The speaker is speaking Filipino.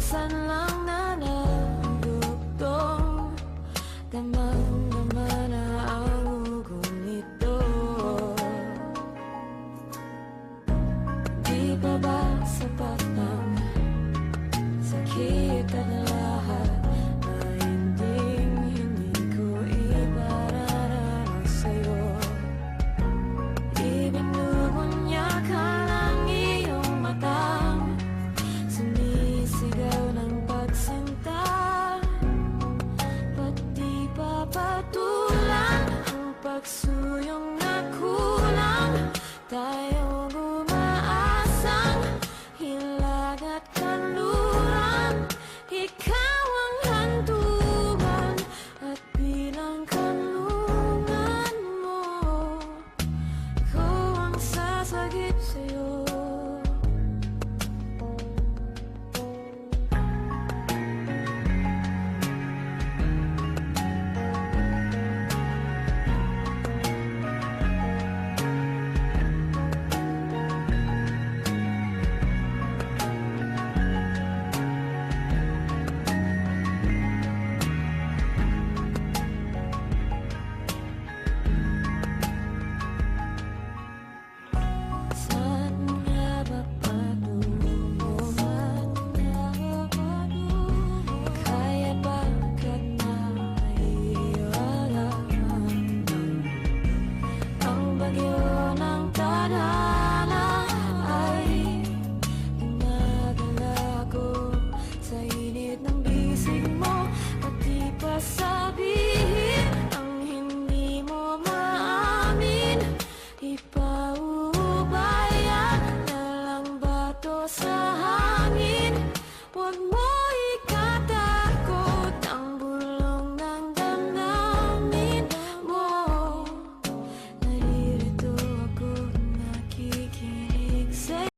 minsan lang na nagdugtong, damang-dama na ang ugong nito. Di pa ba sapat ang sakit at lahat na hindi ko ipararaan sa'yo? Ibinubunya ka ng iyong mata, sumisigaw ng pagsinta. Ba't di pa patulan ang pagsuyong na kulang? Tayong umaasang hilag at kanluran.